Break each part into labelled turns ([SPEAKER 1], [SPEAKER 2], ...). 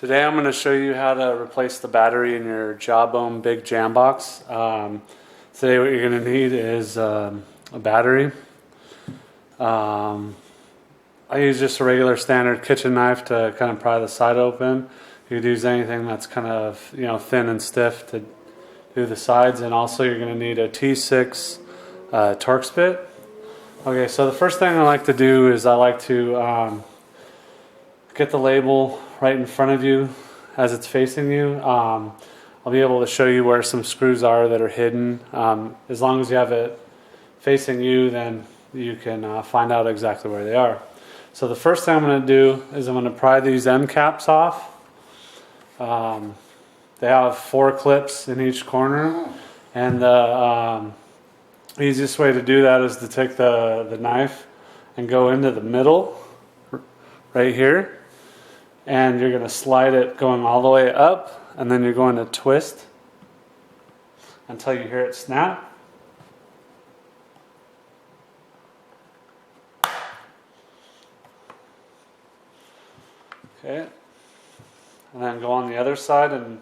[SPEAKER 1] Today I'm going to show you how to replace the battery in your Jawbone Big Jambox. Today what you're going to need is a battery. I use just a regular standard kitchen knife to kind of pry the side open. You could use anything that's kind of thin and stiff to do the sides, and also you're going to need a T6 Torx bit. Okay, so the first thing I like to do is I like to get the label right in front of you as it's facing you. I'll be able to show you where some screws are that are hidden. As long as you have it facing you, then you can find out exactly where they are. So the first thing I'm going to do is I'm going to pry these end caps off. They have 4 clips in each corner, and the easiest way to do that is to take the knife and go into the middle right here, and you're going to slide it going all the way up, and then you're going to twist until you hear it snap. Okay, and then go on the other side and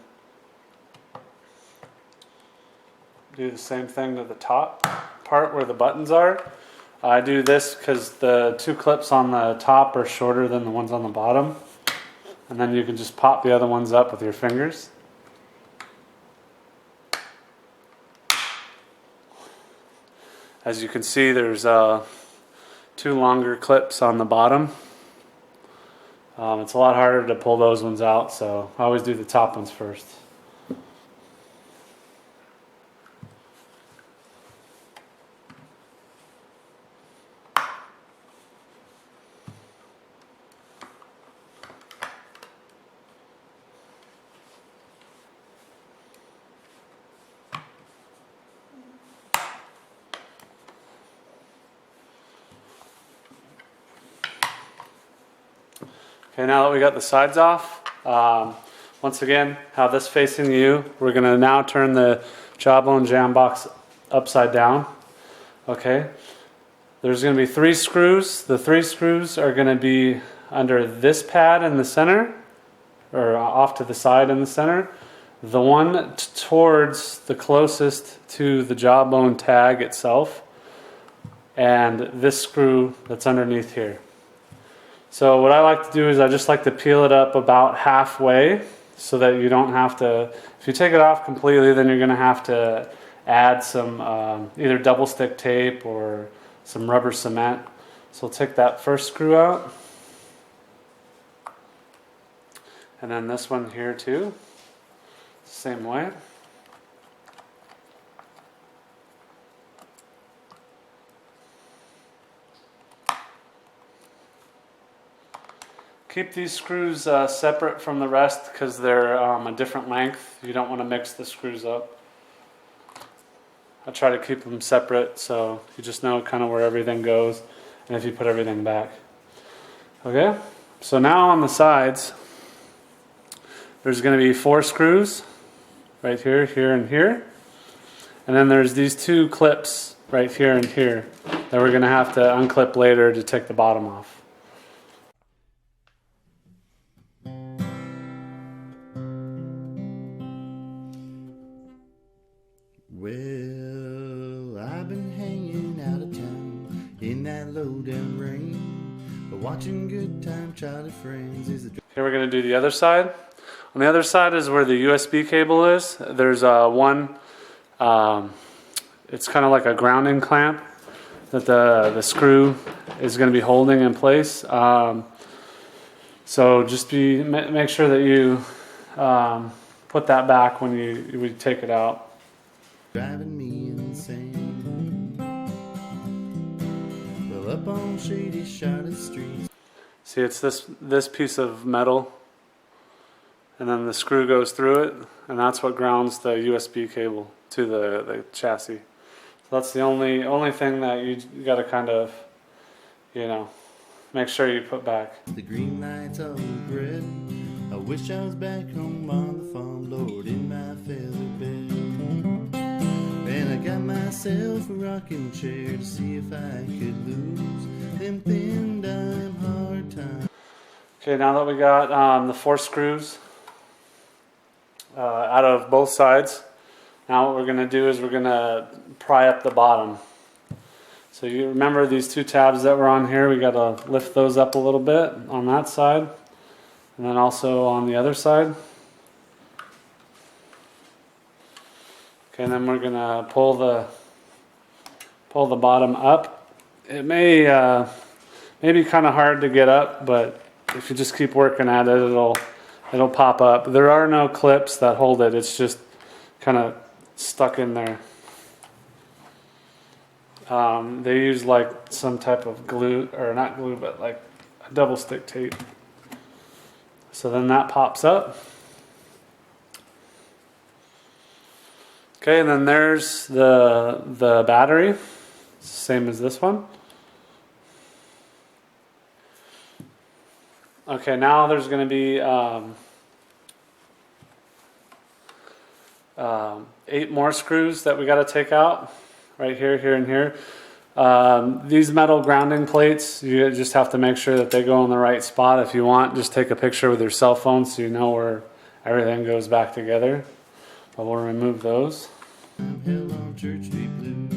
[SPEAKER 1] do the same thing to the top part where the buttons are. I do this because the 2 clips on the top are shorter than the ones on the bottom, and then you can just pop the other ones up with your fingers. As you can see, there's 2 longer clips on the bottom. It's a lot harder to pull those ones out, so I always do the top ones first. Okay, now that we got the sides off, once again, have this facing you. We're going to now turn the Jawbone Jambox upside down. Okay, there's going to be 3 screws. The 3 screws are going to be under this pad in the center, or off to the side in the center. The one towards the closest to the Jawbone tag itself, and this screw that's underneath here. So what I like to do is I just like to peel it up about halfway so that you don't have to, if you take it off completely, then you're going to have to add some either double stick tape or some rubber cement. So we'll take that first screw out. And then this one here too, same way. Keep these screws separate from the rest because they're a different length. You don't want to mix the screws up. I try to keep them separate so you just know kind of where everything goes and if you put everything back. Okay, so now on the sides there's going to be 4 screws right here, here, and here. And then there's these 2 clips right here and here that we're going to have to unclip later to take the bottom off.
[SPEAKER 2] Well, I've been hanging out of town in that low down rain, but watching Good Time Charlie Friends is the...
[SPEAKER 1] Okay, we're going to do the other side. On the other side is where the USB cable is. There's one, it's kind of like a grounding clamp that the screw is going to be holding in place. So just make sure that you put that back when you take it out.
[SPEAKER 2] Driving me insane. Well, up on shady Charlotte streets.
[SPEAKER 1] See, it's this piece of metal, and then the screw goes through it, and that's what grounds the USB cable to the chassis. So that's the only thing that you got to kind of, make sure you put back.
[SPEAKER 2] The green lights all red. I wish I was back home on the farm, Lord, in my feather bed. And I got myself a rocking chair to see if I could lose them thin dime hard times.
[SPEAKER 1] Okay, now that we got the 4 screws out of both sides. Now what we're going to do is we're going to pry up the bottom. So you remember these two tabs that were on here, we got to lift those up a little bit on that side, and then also on the other side. Okay, and then we're going to pull the bottom up. It may be kind of hard to get up, but if you just keep working at it, it'll pop up. There are no clips that hold it. It's just kind of stuck in there. They use like some type of glue, or not glue, but like a double stick tape. So then that pops up. Okay, and then there's the battery. It's the same as this one. Okay, now there's going to be 8 more screws that we got to take out. Right here, here, and here. These metal grounding plates, you just have to make sure that they go in the right spot. If you want, just take a picture with your cell phone so you know where everything goes back together. But we'll remove those.
[SPEAKER 2] Hell on Church Street Blues.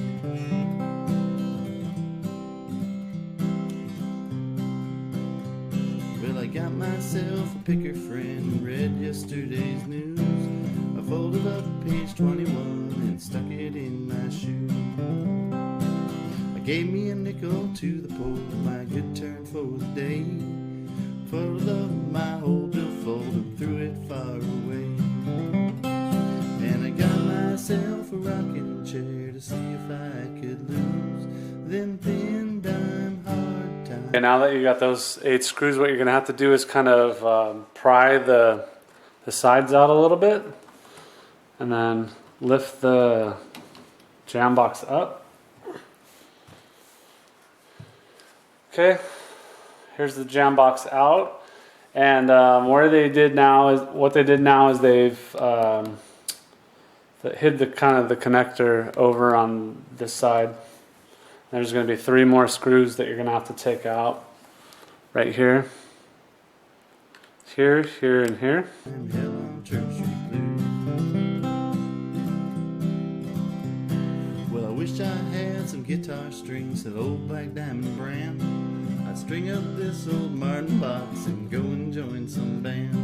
[SPEAKER 2] Well, I got myself a picker friend and read yesterday's news. I folded up page 21 and stuck it in my shoe. I gave me a nickel to the poor, my good turn for the day. Folded up my whole billfold and threw it far away. And I got myself a rocking chair to see if I could lose them thin dime hard times.
[SPEAKER 1] Okay, now that you got those 8 screws, what you're going to have to do is kind of pry the sides out a little bit. And then lift the Jambox up. Okay, here's the Jambox out. And what they did now is they've hid the kind of the connector over on this side. There's going to be 3 more screws that you're going to have to take out. Right here. Here, here, and here.
[SPEAKER 2] And hell on Church Street Blues. Well, I wish I had some guitar strings, that old Black Diamond brand. I'd string up this old Martin box and go and join some band.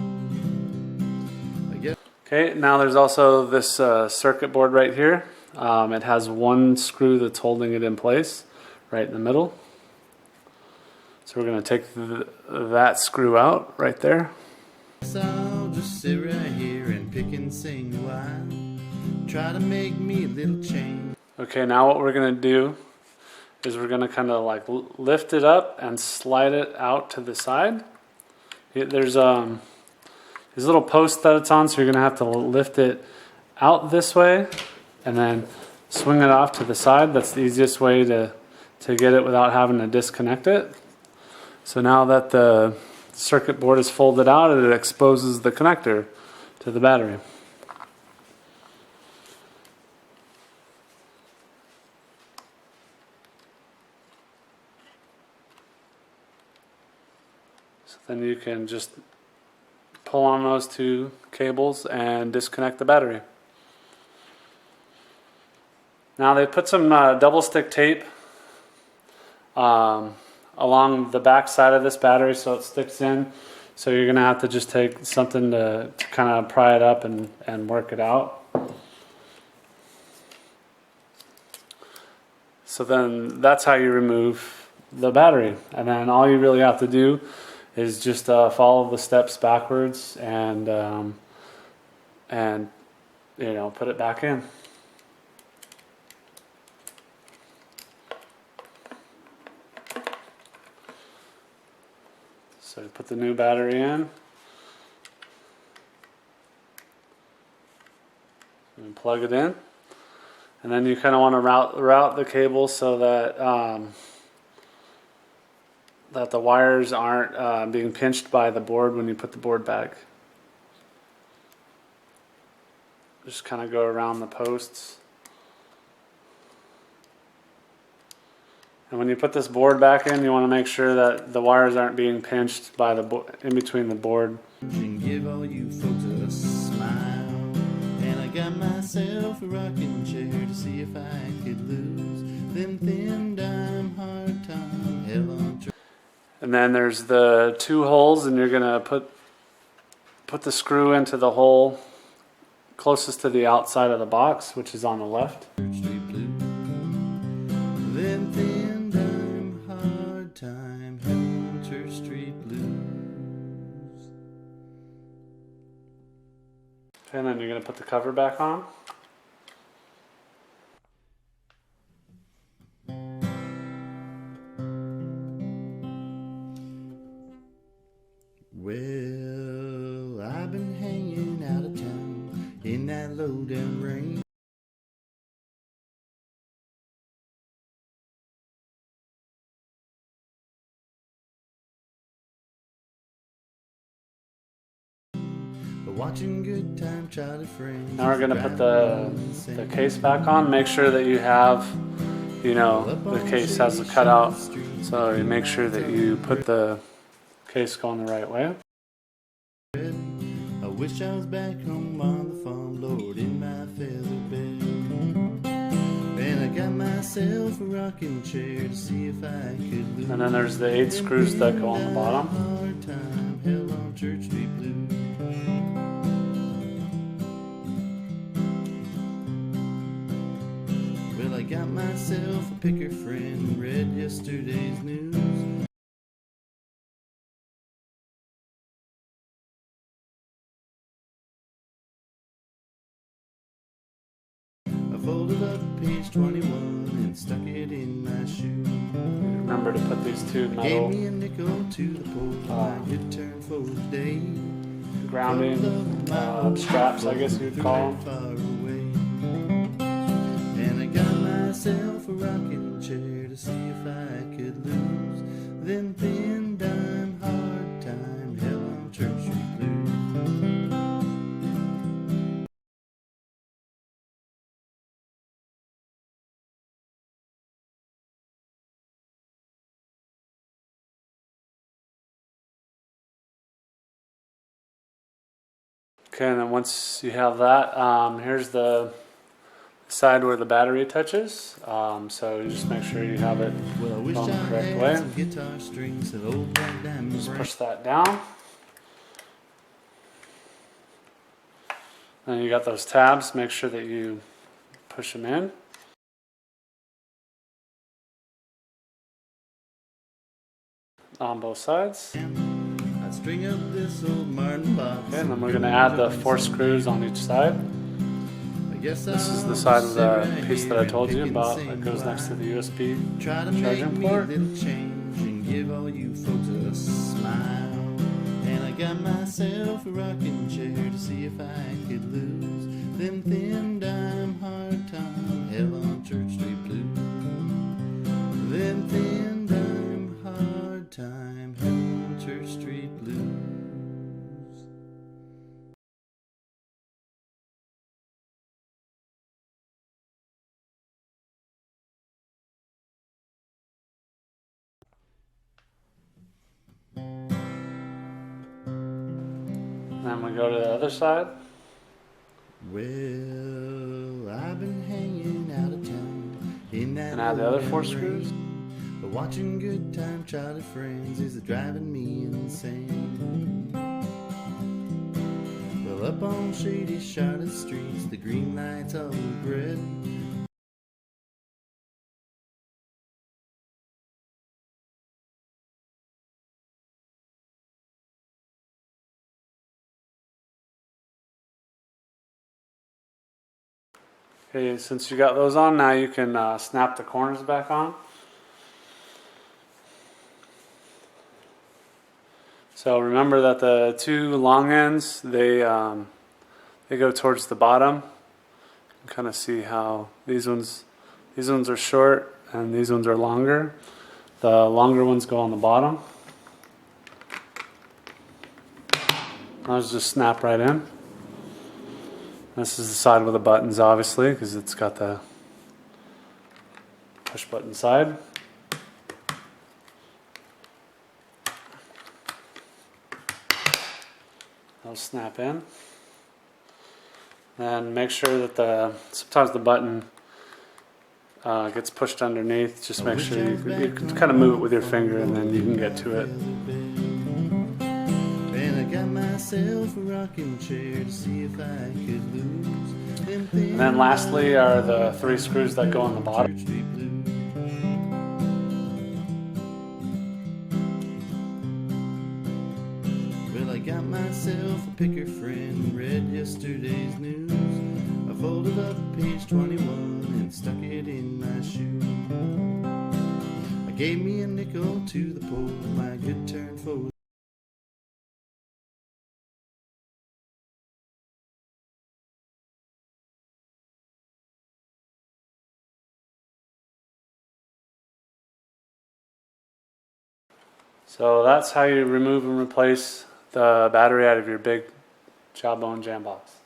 [SPEAKER 1] Okay, now there's also this circuit board right here. It has 1 screw that's holding it in place, right in the middle. So we're going to take that screw out right there.
[SPEAKER 2] So I'll just sit right here and pick and sing a while. Try to make me a little change.
[SPEAKER 1] Okay, now what we're going to do is we're going to kind of like lift it up and slide it out to the side. There's these little posts that it's on, so you're going to have to lift it out this way and then swing it off to the side. That's the easiest way to get it without having to disconnect it. So now that the circuit board is folded out, it exposes the connector to the battery. So then you can just pull on those 2 cables and disconnect the battery. Now they put some double stick tape along the back side of this battery so it sticks in. So you're going to have to just take something to kind of pry it up and work it out. So then that's how you remove the battery. And then all you really have to do is just follow the steps backwards and you know, put it back in. So you put the new battery in and plug it in, and then you kind of want to route the cable so that that the wires aren't being pinched by the board when you put the board back. Just kind of go around the posts. And when you put this board back in, you want to make sure that the wires aren't being pinched by in between the board.
[SPEAKER 2] And give all you folks a smile. got myself a rocking chair to see if I could lose them thin dime hard time hell on church.
[SPEAKER 1] And then there's the 2 holes, and you're gonna put the screw into the hole closest to the outside of the box, which is on the left.
[SPEAKER 2] Street blues, them thin dime hard time hell on Church Street blues.
[SPEAKER 1] And then you're gonna put the cover back on.
[SPEAKER 2] Well, I've been hanging out of town in that low down rain. Watching good time childhood friends.
[SPEAKER 1] Now we're gonna put the case back on. Make sure that you have, you know, the case has a cutout, so you make sure that you put the case going the right way.
[SPEAKER 2] I wish I was back home on the farm, Lord, in my feather bed. And I got myself a rocking chair to see if I could lose.
[SPEAKER 1] And then there's the 8 screws that go on the bottom.
[SPEAKER 2] Hard time hell on Church Street blues. Well, I got myself a picker friend and read yesterday's news. I folded up page 21 and stuck it in my shoe.
[SPEAKER 1] Remember to put these 2
[SPEAKER 2] Gave
[SPEAKER 1] metal
[SPEAKER 2] me a nickel to the pole, my good turn for the day.
[SPEAKER 1] grounding straps, I guess you'd call them.
[SPEAKER 2] Far away. And I got myself a rocking chair to see if I could lose them thin dime hard time hell on Church Street blues.
[SPEAKER 1] Okay, and then once you have that, here's the side where the battery touches. So you just make sure you have it
[SPEAKER 2] Well, I wish
[SPEAKER 1] going
[SPEAKER 2] I
[SPEAKER 1] the correct
[SPEAKER 2] had
[SPEAKER 1] way.
[SPEAKER 2] some guitar strings that old black diamond
[SPEAKER 1] Just
[SPEAKER 2] brain.
[SPEAKER 1] push that down. And you got those tabs. Make sure that you push them in. On both sides.
[SPEAKER 2] I string up this old Martin box.
[SPEAKER 1] Okay, and then we're going to add the 4 screws on each side. This is the side of the piece that I told you about that goes next to the USB
[SPEAKER 2] Try to make
[SPEAKER 1] charging
[SPEAKER 2] me a
[SPEAKER 1] port.
[SPEAKER 2] little change and give all you folks a smile. And I got myself a rocking chair to see if I could lose them thin dime hard time hell on Church Street blues. Them thin dime hard time hell on Church Street blues.
[SPEAKER 1] Then we go to the other side.
[SPEAKER 2] Well, I've been hanging out of town in that
[SPEAKER 1] And add the other 4
[SPEAKER 2] old
[SPEAKER 1] screws.
[SPEAKER 2] rain. But watching good time childhood friends is driving me insane. Well, up on shady Charlotte streets, the green lights all look red.
[SPEAKER 1] Okay, since you got those on, now you can snap the corners back on. So remember that the 2 long ends, they go towards the bottom. You can kind of see how these ones are short and these ones are longer. The longer ones go on the bottom. Those just snap right in. This is the side with the buttons, obviously, because it's got the push button side. They'll snap in. And make sure that sometimes the button gets pushed underneath. Just make sure you can kind of move it with your finger and then you can get to it.
[SPEAKER 2] And I got myself a rocking chair to see if I could lose.
[SPEAKER 1] And then lastly are the 3 screws that go on the bottom.
[SPEAKER 2] Well, I got myself a picker friend, read yesterday's news. I folded up page 21 and stuck it in my shoe. I gave me a nickel to the pole, my good turn for
[SPEAKER 1] So that's how you remove and replace the battery out of your big Jawbone Jambox.